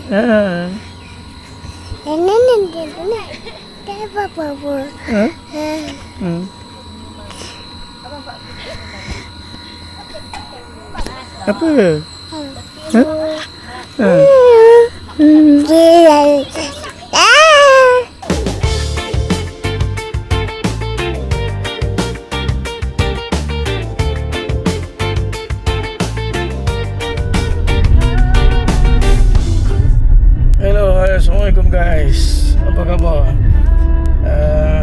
Ha. Apa? Ha? Hello, assalamualaikum guys. Apa khabar?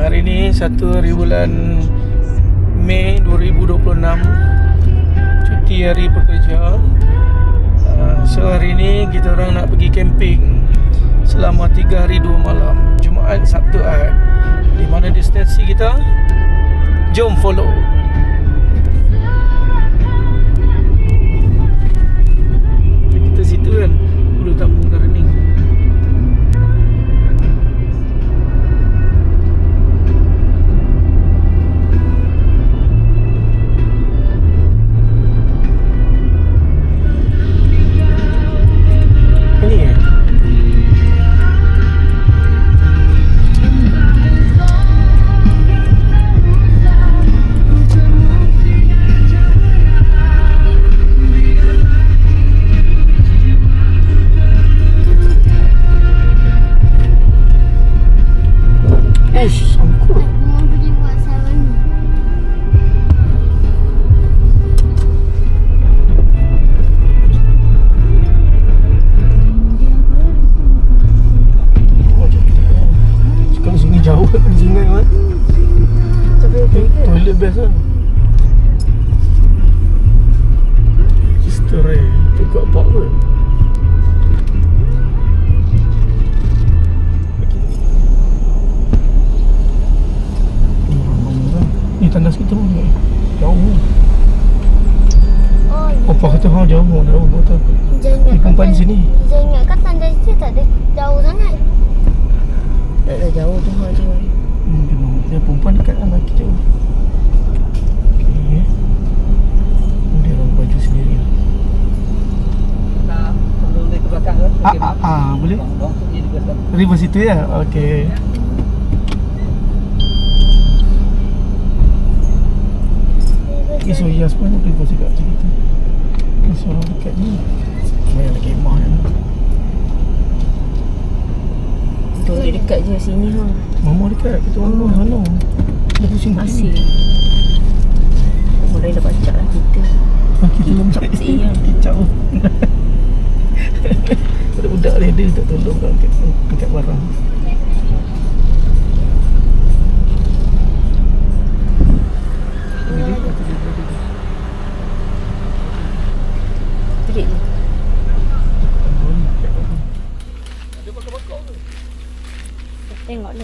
Hari ni 1 hari bulan Mei 2026, cuti hari pekerja. So hari ni kita orang nak pergi camping selama 3 hari 2 malam, Jumaat, Sabtu, Ahad. Di mana destinasi kita? Jom follow. Kita situ kan, Ulu Tambung Darning. Jauh di sini kan. Toilet best lah. Sister tu kat bawah ke? Ni tandas kita pun jauh. Oh, Pak kata jauh betul. Ni perempuan di sini. Jangan ingat kan tandas dia tak ada jauh sangat. Tak ada jauh tu je. Dia perempuan dekat dengan lelaki jauh. Okay. Dia orang baju sendiri. Tak, boleh ke belakang ke? Boleh. River situ ya? Okey. So Yas pun river juga macam itu. So orang dekat ni banyak lagi kemah kan. Betul dia dekat je sini ha. Mama dekat, kita orang sana. Dia pusing Asyik. Orang lain dah bacak lah kita. Kita lembab kicau. Budak-budak dia tak tolong kat angkat barang. Terik je. Tengok ni.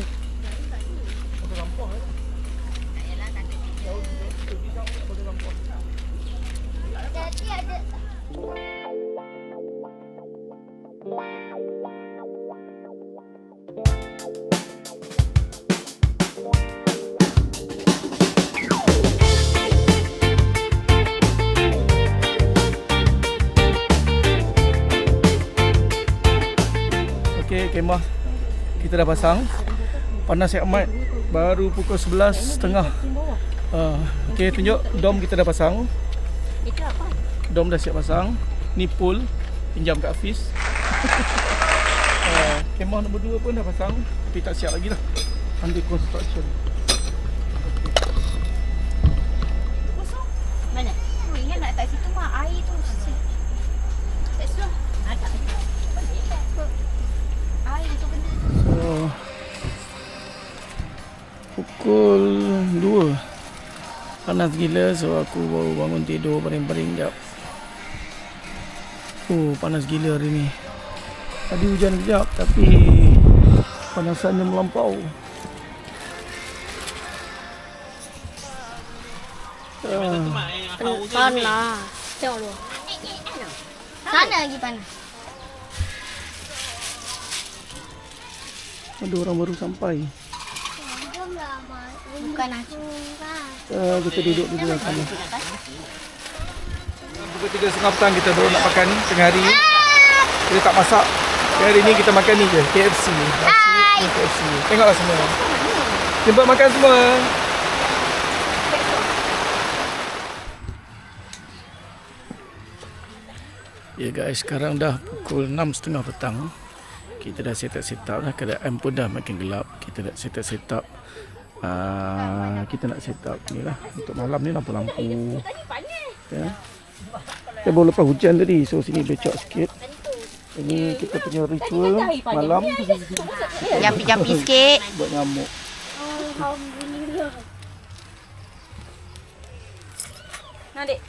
Okey, kemah kita dah pasang. Panas amat. Baru pukul 11.30. Okey, tunjuk dom kita dah pasang. Itu apa? Dom dah siap pasang. Ni pool, pinjam kat Hafiz. Kemah nombor 2 pun dah pasang, tapi tak siap lagi lah. Under construction. Mana? Ingat nak tak situ mah air tu. Tak suruh. Ada. Air tu benda. So pukul 2. Panas gila, so aku baru bangun tidur baring-baring jap. Panas gila hari ni. Tadi hujan kejap, tapi panasannya melampau. Panas. Tengok lu. Sana lagi panas. Ada orang baru sampai. Bukan aku. Kita duduk di dalam sana. Pukul 3.30 petang kita baru nak makan tengah hari. Kita tak masak. Hari ni kita makan ni je, KFC. Nasi KFC. Tengoklah semua. Jemput makan semua. Ya guys, sekarang dah pukul 6.30 petang. Kita dah set up dah, keadaan pun dah makin gelap. Kita dah set up. Kita nak set up ni lah untuk malam ni, lampu-lampu. Ya. Kita baru lepas hujan tadi, so sini becok sikit. Ini kita punya ritual malam. Jampi-jampi sikit. Buat nyamuk. Adik.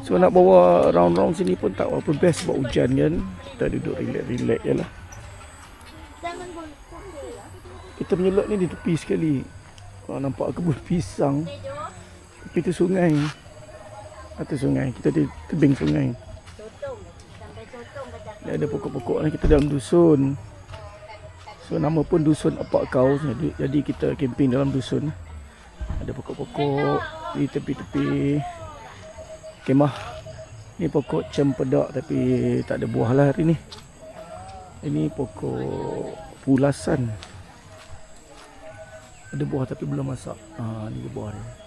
So nak bawa round-round sini pun tak apa best sebab hujan kan. Kita duduk relax je lah. Kita punya lot ni di tepi sekali. Kalau nampak kebun pisang, tepi tu sungai. Atas sungai, kita di tebing sungai. Dia ada pokok-pokok ni, kita dalam dusun. So nama pun dusun Apak Kau. Jadi kita camping dalam dusun. Ada pokok-pokok di tepi-tepi kemah. Ni pokok cempedak tapi tak ada buah lah hari ni. Ini pokok pulasan. Ada buah tapi belum masak. Ni buah dia.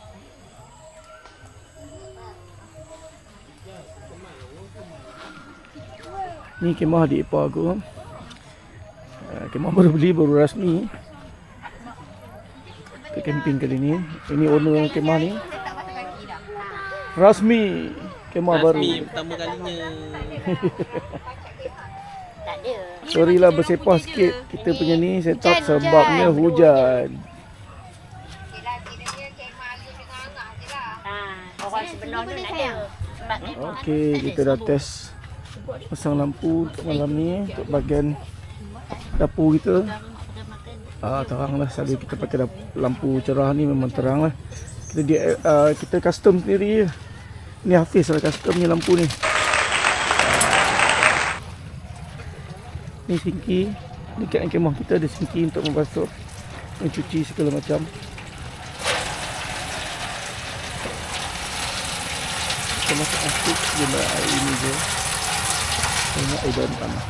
Ni kemah adik ipar aku. Kemah baru beli, baru rasmi. Kita camping kali ni. Ini owner kemah ni. Rasmi kemah baru. Rasmi pertama kalinya. Tak ada. Sorry lah bersepah sikit kita punya ni set up sebabnya hujan. Orang sebenar tu nak ada. Okey, kita dah test pasang lampu untuk malam ni untuk bahagian dapur kita. Terang lah, selalu kita pakai lampu cerah ni memang terang lah. Kita custom sendiri je. Ni Hafiz lah custom ni lampu ni. Ni sinki. Dekat kemah kita ada sinki untuk membasuh, mencuci segala macam. Kita masak nasi guna air ini je. Banyak air daun tanah.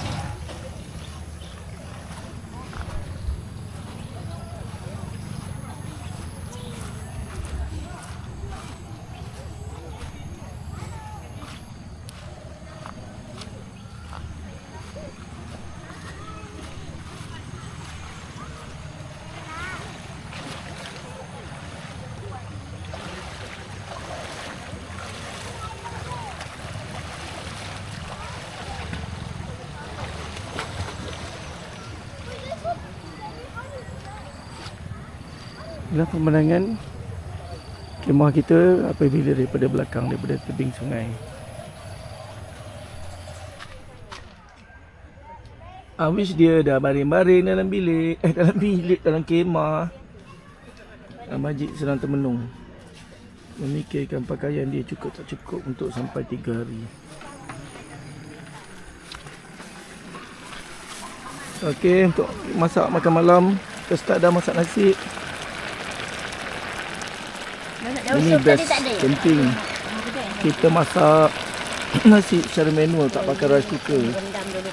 Inilah pemandangan kemah kita apabila daripada belakang, daripada tebing sungai. Wish dia dah baring-baring dalam bilik. Dalam kemah. Majid sedang termenung, memikirkan pakaian dia cukup tak cukup untuk sampai 3 hari. Okey, untuk masak makan malam, kita start dah masak nasi. Ini best camping. Kita masak nasi secara manual, tak pakai rice cooker.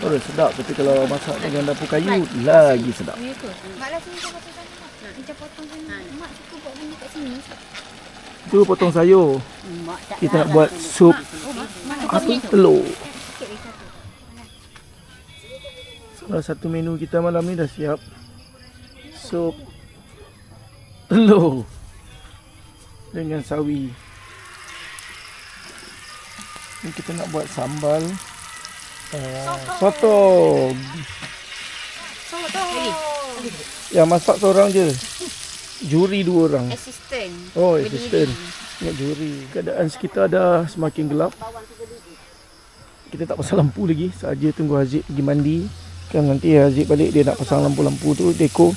Oh, sedap. Tapi kalau masak dengan dapur kayu, lagi sedap. Maklah sini kau potong sana. Kita potong sini. Mak suka buat benda kat sini. Tu potong sayur. Kita nak buat sup telur. Salah satu menu kita malam ni dah siap. Sup telur dengan sawi. Ni kita nak buat sambal sotong. Yang masak seorang je. Juri 2 orang. Assistant. Oh, assistant. Ingat juri. Keadaan sekitar dah semakin gelap. Kita tak pasang lampu lagi. Saja tunggu Haziq pergi mandi. Kan nanti Haziq balik dia nak pasang lampu-lampu tu, dekor.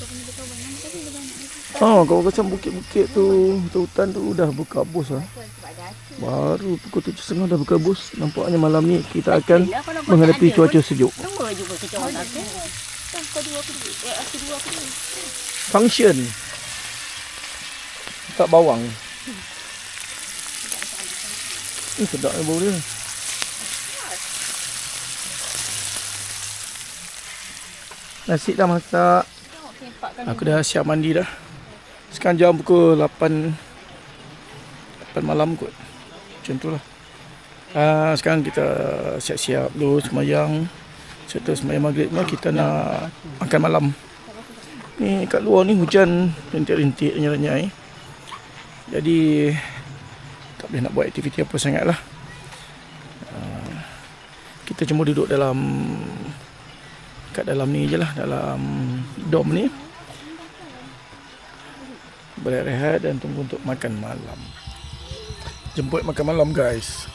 Kawasan bukit-bukit tu, hutan tu dah berkabus lah. Baru pukul 7.30 dah berkabus. Nampaknya malam ni kita akan menghadapi cuaca sejuk. Function tak bawang. Sedap bau dia. Nasi dah masak. Aku dah siap mandi dah. Sekarang jam pukul 8 malam kot. Macam tu lah. Sekarang kita siap-siap dulu semayang. Setelah semayang maghrib lah kita nak makan malam. Ni kat luar ni hujan rintik-rintik nyai-nyai. Jadi tak boleh nak buat aktiviti apa sangat lah. Kita cuma duduk kat dalam ni je lah, dalam dom ni, berehat dan tunggu untuk makan malam. Jemput makan malam guys.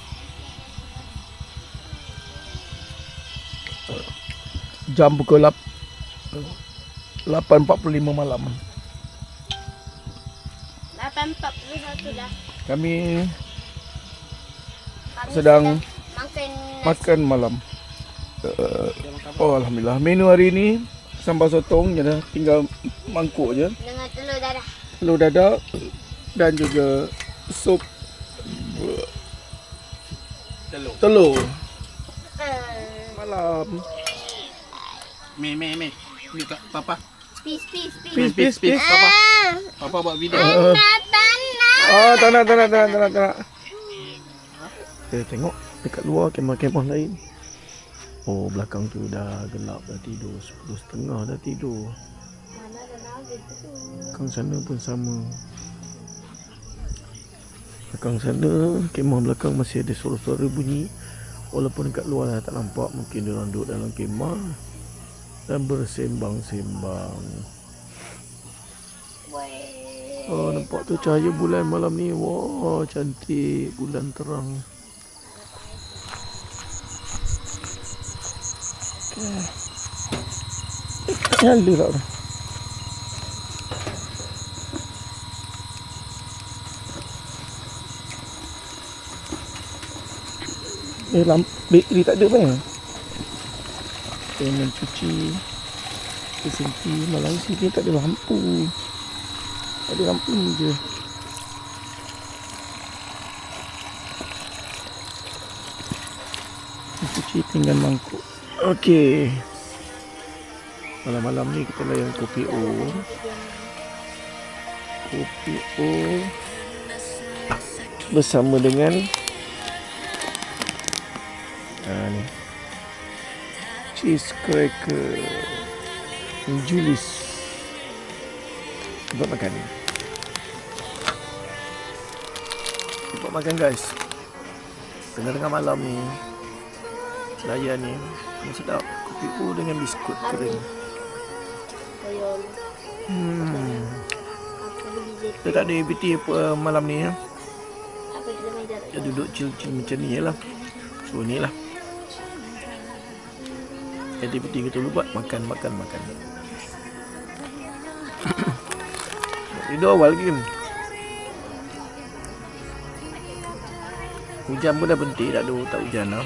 Jam pukul 8.45 malam. 8.41 dah. Kami sedang makan malam. Alhamdulillah. Menu hari ni sambal sotong je dah, tinggal mangkuk je. Dengan telur dadah. Telur dadak dan juga sup telur. Malam. Me. Ni kat papa. Peace. Papa. Papa buat video. Tak nak. Kita tengok dekat luar kemah-kemah lain. Oh, belakang tu dah gelap, dah tidur. 10.30 dah tidur. Belakang sana pun sama. Belakang sana, kemah belakang masih ada suara-suara bunyi. Walaupun dekat luar dah tak nampak, mungkin diorang duduk dalam kemah dan bersembang-sembang. Oh, nampak tu cahaya bulan malam ni. Wah, cantik, bulan terang. Nyala tak tu. Bateri tak ada pun. Kita mencuci Kesimpi malam sini tak ada lampu. Tak ada lampu ni je. Cuci tinggal mangkuk. Okey. Malam-malam ni kita layan kopi O. Kopi O bersama dengan ni cheese cracker Julis. Buat makan ni. Buat makan guys. Tengah-tengah malam ni layan ni sedap. Kopi O dengan biskut kering. Kita tak ada aktiviti apa malam ni ya. Kita duduk chill-chill macam ni je lah. So ni lah aktiviti kita dulu buat. Makan. Tidur awal lagi. Hujan pun dah berhenti. Tak hujan lah.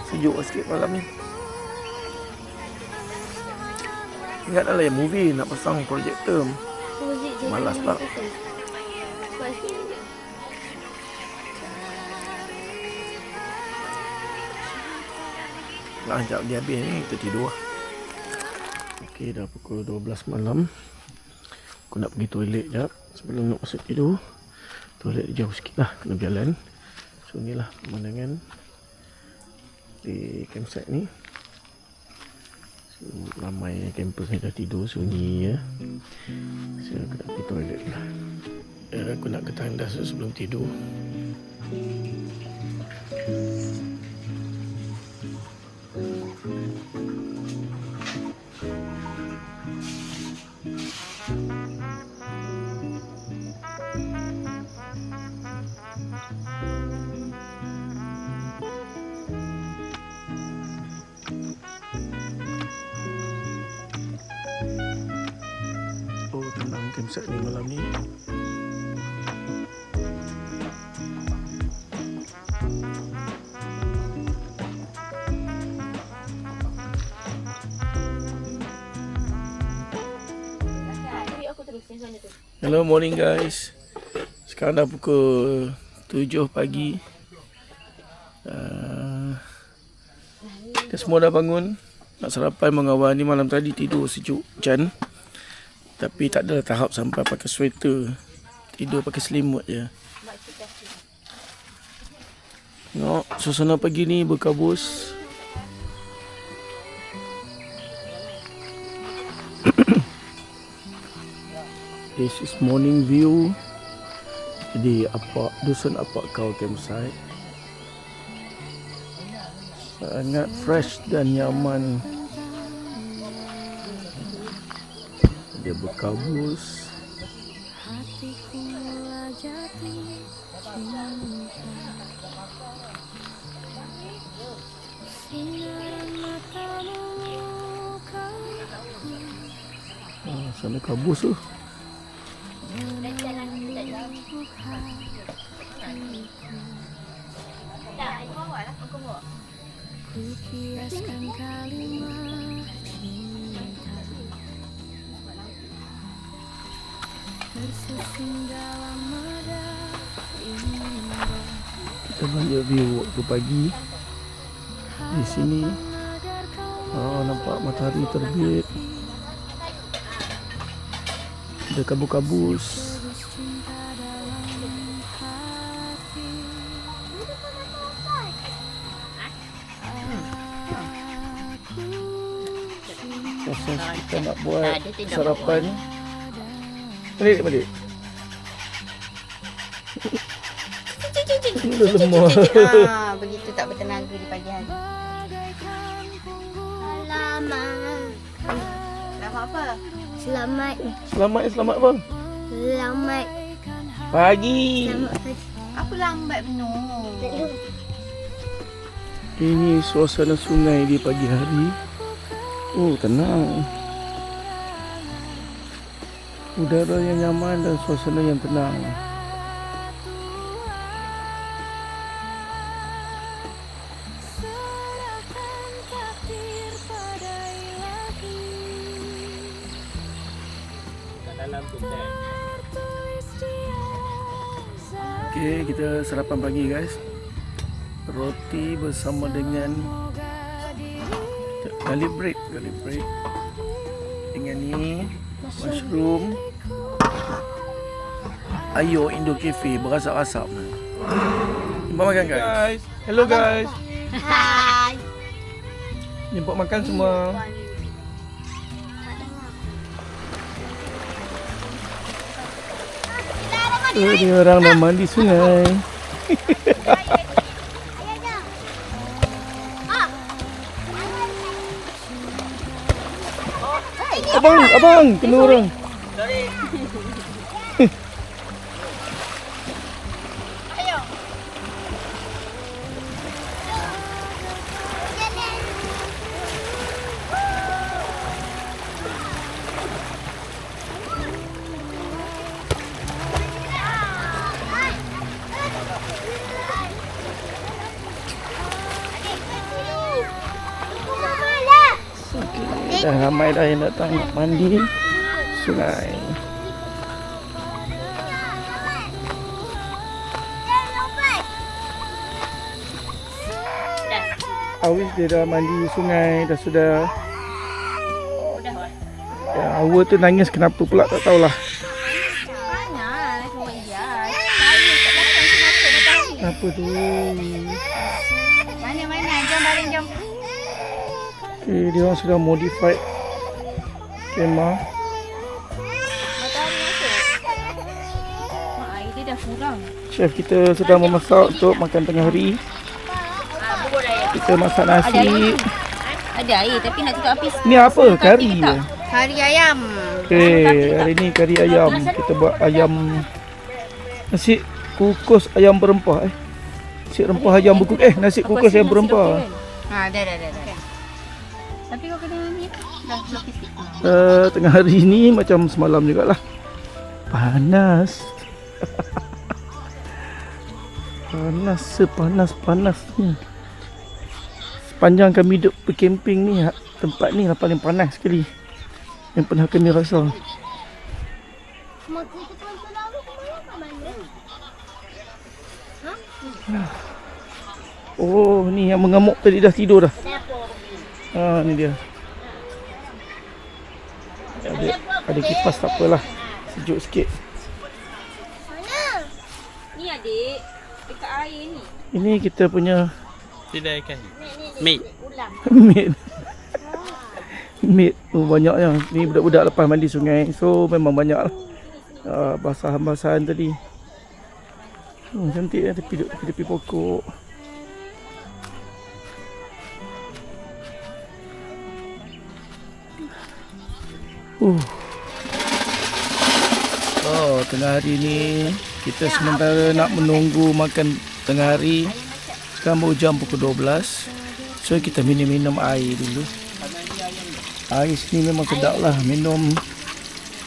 Sejuk sikit malam ni. Ingat dah lah yang movie nak pasang projektor. Malas pula. Sekejap dia habis ni kita tidur lah. Okey, dah pukul 12 malam. Aku nak pergi toilet jap. Sebelum nak masuk tidur, toilet jauh sikit lah, kena berjalan. So ni lah pemandangan di campsite ni. So ramai campers ni dah tidur, sunyi ya. So aku nak pergi toilet lah. Aku nak ke tandas sebelum tidur. Oh, tenang campsite ni malam ni. Hello, morning guys. Sekarang dah pukul 7 pagi. Kita semua dah bangun. Nak sarapan mengawal ni malam tadi tidur sejuk hujan. Tapi tak adalah tahap sampai pakai sweater. Tidur pakai selimut je. Tengok suasana pagi ni berkabus. This is morning view. Jadi Dusun Apak Kau campsite. Sangat fresh dan nyaman. Dia berkabus. Sana kabus tu. Kukiaskan kalimat cinta tersusun dalam nada indah. Kita banyak view waktu pagi di sini. Nampak matahari terbit. Ada kabus-kabus. Proses kita nak buat sarapan. Balik. Lemah. Begitu tak bertenaga di pagi hari. Alamak. Selamat apa? Selamat. Selamat bang. Selamat Pagi. pagi. Apa lambat minum? Ini suasana sungai di pagi hari. Oh, tenang. Udara yang nyaman dan suasana yang tenang. Okey, kita sarapan pagi guys. Roti bersama dengan garlic bread dengan ni mushroom ayo Indo Cafe berasap-asap. Jumpa makan guys. Hello guys. Hai. Jumpa makan semua. Dia orang dah mandi sungai. Abang, kena orang. Dah ramai dah yang datang nak mandi sungai. Awis dia dah mandi sungai, dah sudah. Ya, Awa tu nangis kenapa pula tak tahulah. Apa tu? Mana, jom baring jom. Okay, dia orang sudah modified kemah. Air dia dah kurang. Chef kita sedang memasak untuk makan tengah hari. Kita masak nasi. Ada air tapi nak tutup api. Ni apa? Kari ke? Kari ayam. Okay, hari ni kari ayam. Kita buat ayam nasi kukus ayam berempah. Nasi rempah ayam berkukus. Nasi kukus ayam berempah. Dah. Tapi kau kena ni dah lapis sikit. Tengah hari ni macam semalam jugalah. Panas. Panas, sepanas-panasnya. Sepanjang kami duduk berkemping ni, tempat ni lah paling panas sekali yang pernah kami rasa. Oh, ni yang mengamuk tadi dah tidur dah. Ni dia. Ada kipas tak apalah. Sejuk sikit. Ni adik, dekat air ni. Ini kita punya Tidak ikan. Mate. Ulam. maid. Maid banyaknya. Ni budak-budak lepas mandi sungai. So memang banyak lah. Basahan-basahan tadi. Cantik lah tepi pokok. Oh, tengah hari ni kita sementara nak menunggu makan tengah hari. Sekarang baru jam pukul 12. So kita minum air dulu. Air sini memang sedap lah minum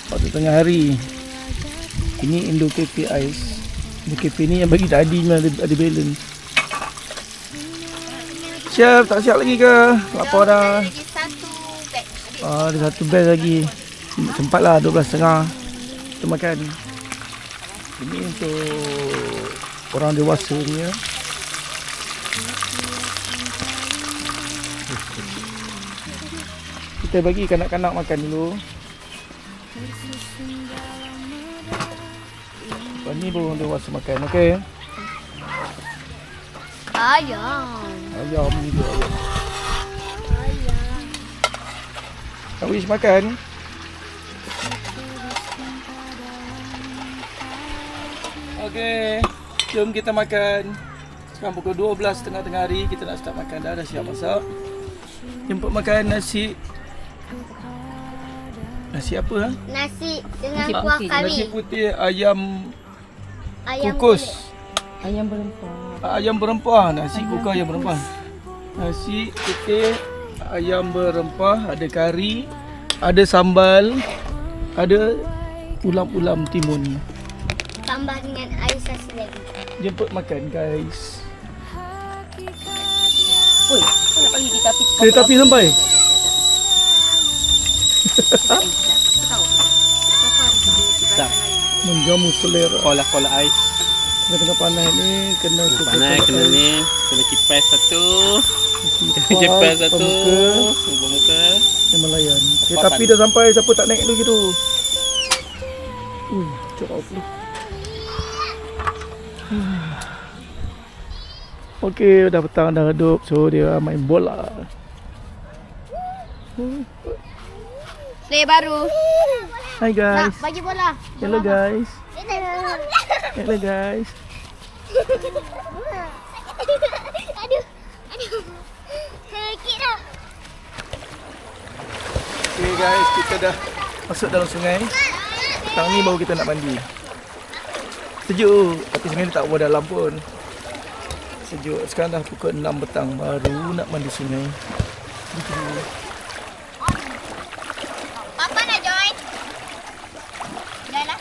waktu tengah hari. Ini Indo Cafe Ice. Indo Cafe ni yang bagi tadi ada balance. Siap, tak siap lagi ke? Lapar dah. Lagi satu beg. Adik. Ada satu bel lagi. Sempatlah 12.30 kita makan. Ini untuk orang dewasa ni ya. Kita bagi kanak-kanak makan dulu. Lepas ni baru orang dewasa makan, okey? Ayam. Ayam juga ayam. Nak wish makan? Okey, jom kita makan. Sekarang pukul 12 tengah hari kita nak start makan dah siap masak. Jemput makan nasi. Nasi apa ha? Nasi dengan Nasi kuah putih. kari. Nasi putih ayam Ayam kukus. Ayam berempah. Ayam berempah, nasi kukus ayam berempah. Nasi putih ayam berempah, ada kari, ada sambal, ada ulam-ulam timun. tambah dengan air sasi lagi. Jemput makan guys. Oi, kau nak panggil kereta api. Kereta api sampai. Tak. Menjamu selera. Kola ais. Tengah-tengah panas ni kena Panas kena ni. Kena kipas satu. kipas Kipas satu. muka, Ubah muka. yang melayan. Kereta api dah sampai, siapa tak naik dulu gitu. Cok off dulu. Okey, dah petang dah redup. So dia main bola. Play baru. Hi guys. Nak bagi bola. Hello guys. Hello. Hello guys. Aduh. Aduh. Sakit dah. Okay guys, kita dah masuk dalam sungai. Petang ni baru kita nak mandi. Sejuk, tapi sebenarnya tak buat dalam pun. Sejuk. Sekarang dah pukul 6 petang baru nak mandi sungai. Papa nak join? Dah lah.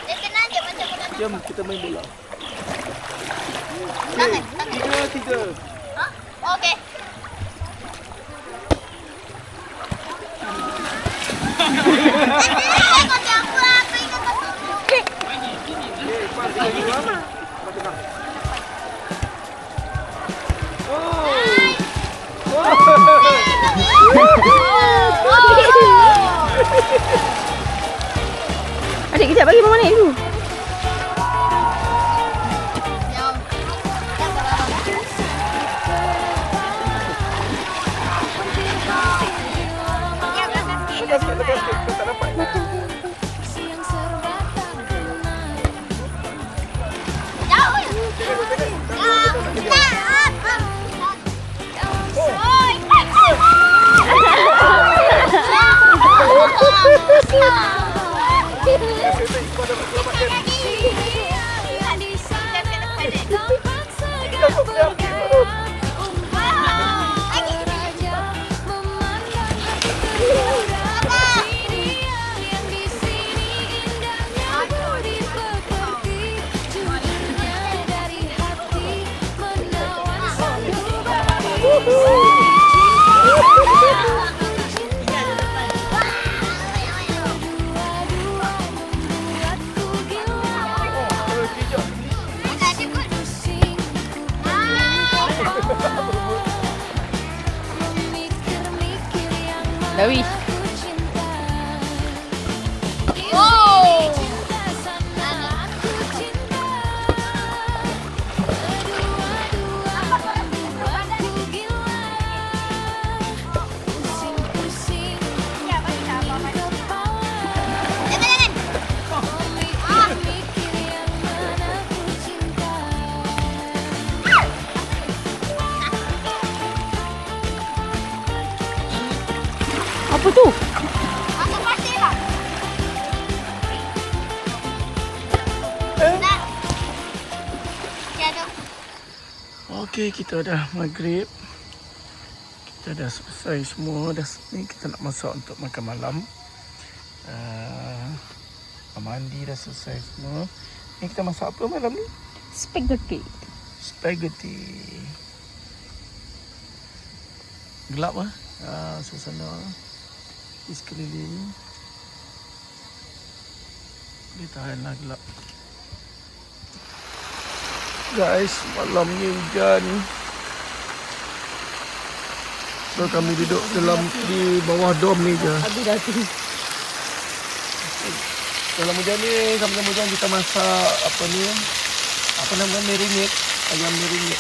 Dia senang je macam bola. Jom kita main bola. Tangan. 3. Ha? Okey. Kau siapa? Apa yang kau Adik kejap bagi mama naik dulu. Lepas sikit, kau tak dapat. Dawi. Apa tu? Masuk pasir lah. Nak. Tiada. Okey, kita dah maghrib. Kita dah selesai semua. Ni kita nak masak untuk makan malam. Mandi dah selesai semua. Ni kita masak apa malam ni? Spaghetti. Spaghetti. Gelap ah. Suasana di sekeliling. Dia tahanlah gelap. Guys, malam ni hujan. So kami duduk di bawah dom ni je. Habis dah tu. Dalam hujan ni, sama-sama hujan kita masak apa ni? Apa nama marinate? Ayam marinate.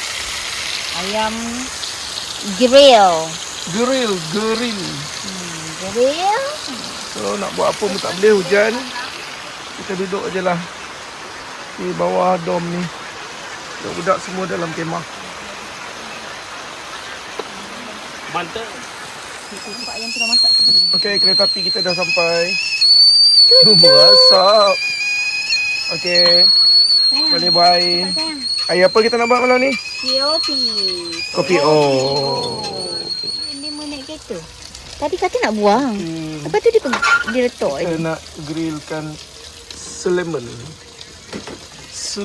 Ayam grill. Grill. Grill. So nak buat apa pun tak boleh hujan. Kita duduk je lah di bawah dom ni. Budak-budak semua dalam kemah. Mantap. Nampak ayam tu dah masak sebelum. Okey, kereta api kita dah sampai. Masak. Okey. Boleh bye. Sayang. Ayah apa kita nak buat malam ni? Kopi. Kopi. Oh. Dia mau naik kereta. Tadi kata nak buang. Lepas tu dia letak Kita je. nak grillkan selemen.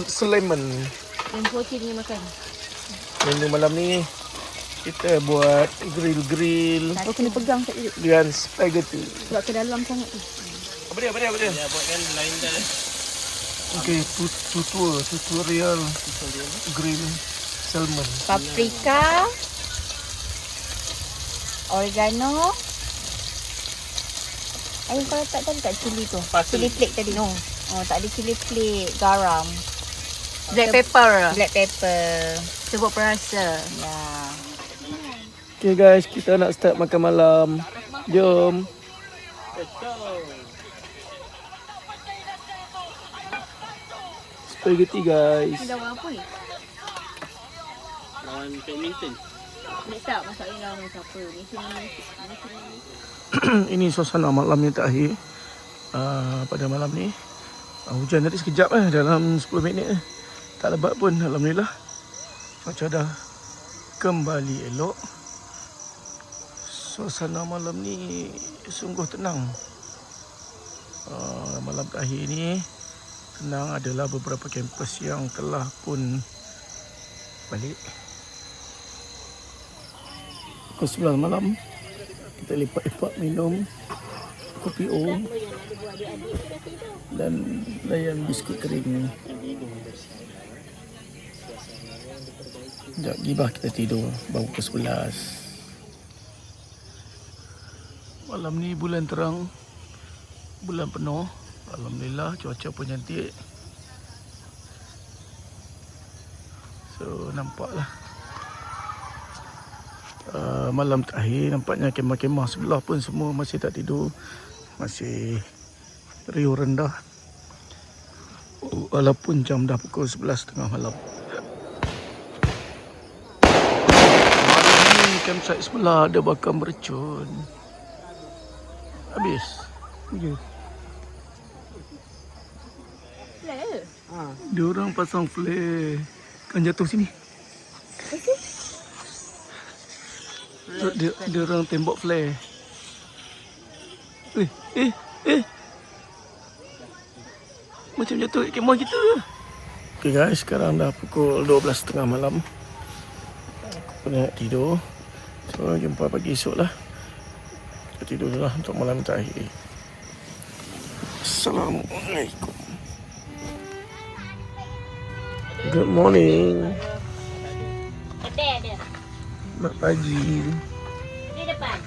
Selemen. Yang pocin ni makan. Menu malam ni kita buat grill Kau kena pegang tak duduk. dengan spaghetti. Sebab ke dalam sangat tu. Apa dia? Ya, buatkan lain dah. Okey, tutorial grill salmon. Paprika. Oregano. Ayam kau letak tadi tak cili tu? Cili flake tadi. No. Oh, tak ada cili flake. Garam. Black pepper. Black pepper. Sebut perasa. Ya. Okay guys, kita nak start makan malam. Jom. Spaghetti guys. Ni lawan apa ni? Lawan badminton. Ni tak masak ni lawan siapa? Ni sini. Ini suasana malam yang terakhir. Pada malam ni hujan tadi sekejap dalam 10 minit tak lebat pun, alhamdulillah. Cuaca dah kembali elok. Suasana malam ni sungguh tenang. Malam terakhir ni tenang, adalah beberapa kampus yang telah pun balik. Pukul 9 malam kita lepak-lepak minum kopi O dan layan biskut kering. Sekejap gibah kita tidur baru pukul 11. Malam ni bulan terang, bulan penuh. Alhamdulillah cuaca pun cantik. So nampaklah malam terakhir nampaknya kemah-kemah sebelah pun semua masih tak tidur. Masih riuh rendah. Walaupun jam dah pukul 11.30 malam. Malam ni campsite sebelah ada bakar mercun. Habis. Ya. Flare. Dia orang pasang flare. Kan jatuh sini. Dia orang tembok flare. Macam jatuh kat kemah kita. Okay guys, sekarang dah pukul 12.30 malam. Aku pun nak tidur. So jumpa pagi esok lah. Kita tidur dulu lah untuk malam terakhir. Assalamualaikum. Good morning. Ada. Selamat pagi. Di depan.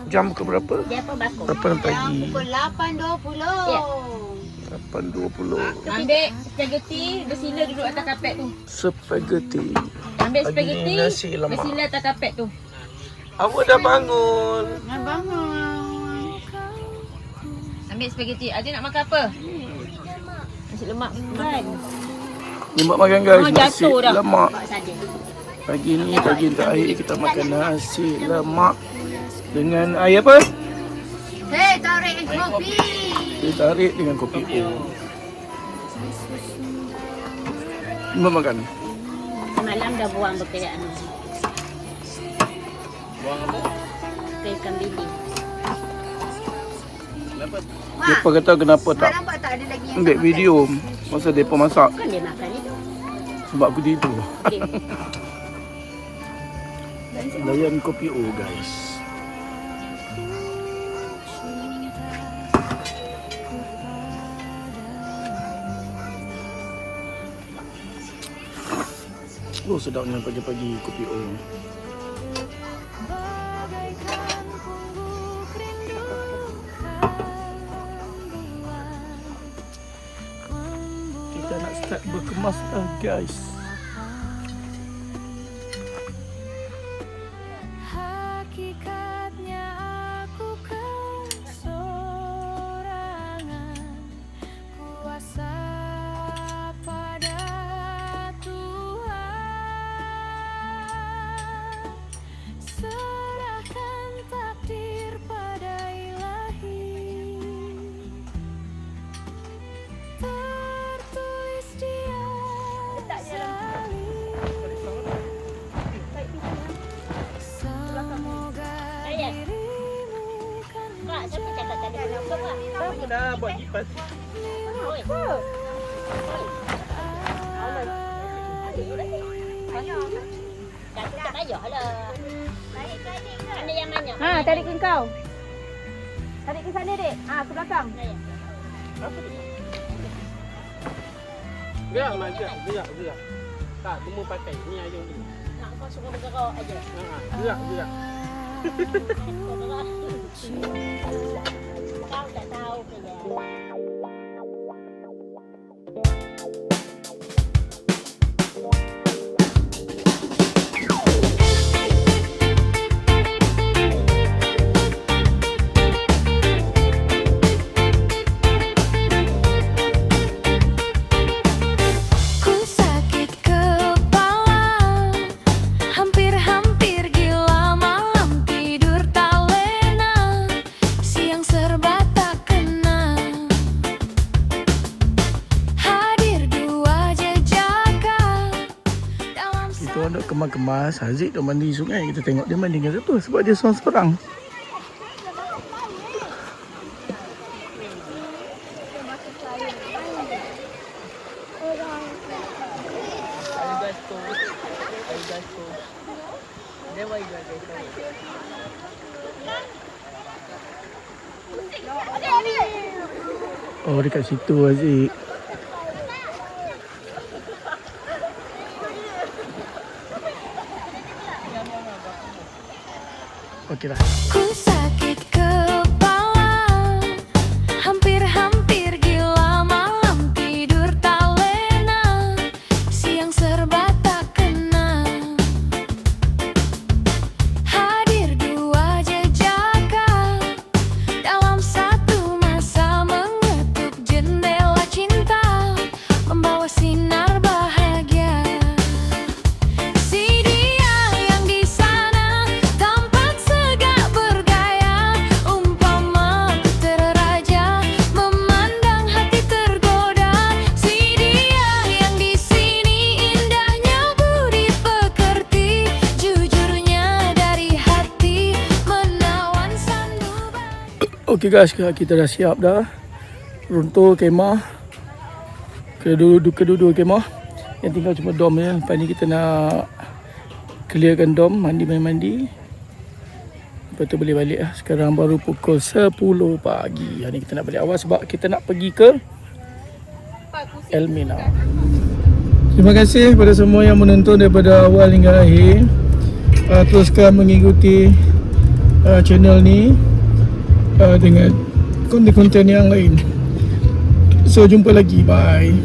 Jam pukul berapa? Dia apa bakul? 8 pagi. Pukul 8.20. Ya. 8.20. Ambil spaghetti, bersila duduk atas kapet tu. Spaghetti. Ambil Pagi spaghetti, ni nasi lemak. bersila atas kapet tu. Awak dah bangun. Nak bangun. Ambil spaghetti. Adik nak makan apa? Nasi lemak kan. Ni mak makan guys, Oh, nasi jatuh dah. lemak. Bawa saja. Pagi ni pagi terakhir kita makan nasi lemak dengan air apa? Hei, tarik kopi. Dia tarik dengan kopi O. Mak makan. Malam dah buang bekerjaan. Buang apa? Ke ikan bilik. Kenapa? Depa kata kenapa tak Nampak tak ada lagi yang ambil video masa depa masak Bukan dia makan itu. sebab aku tidur. Dia. Layan kopi O guys. Oh sedapnya pagi-pagi kopi O. Kita nak start berkemas dah guys. Hakikatnya aku kesorangan, kuasa pada Tuhan, serahkan takdir pada Ilahi, tertulis dia semoga dirimu kan Kak, siapa cakap tak ada belum kak? Aku dah buat kipas. Oi. Jatuh tak payah lah. Mana yang banyak? Ha, tarik ke kau. Tarik ke sana, Dek. Ha, ke belakang. Gerak mak, gerak. Tak, semua pakai. Ni aja ni. Nak kau suruh bergerak aja. Gerak. Kau gerak. Kau tak tahu ke ya? Ku sakit kepala, hampir-hampir gila, malam tidur tak lena, siang serba tak kena. Hadir dua jejaka dalam Kita nak kemas-kemas. Haziq dah mandi sungai. Kita tengok dia mandi dengan siapa? Sebab dia seorang-seorang. Oh dekat situ Haziq. Okeylah. ku sakit kepala, hampir-hampir gila, malam tidur tak lena, siang serba tak kena. Hadir dua jejaka dalam satu masa, mengetuk jendela cinta, membawa sinar bahagia. Si dia yang di sana tampak segak bergaya, umpama ku terraja, memandang hati tergoda. Si dia yang di sini indahnya budi pekerti, jujurnya dari hati, menawan sanduban. Okey guys, kita dah siap dah. Runtuh kemah. Kedua-dua kemah. Yang tinggal cuma dom je. Lepas ni kita nak clearkan dom, mandi. Lepas tu boleh balik lah. Sekarang baru pukul 10 pagi. Hari ni kita nak balik awal sebab kita nak pergi ke Elmina. Terima kasih kepada semua yang menonton daripada awal hingga akhir. Teruskan mengikuti channel ni dengan konten-konten yang lain. So jumpa lagi, bye.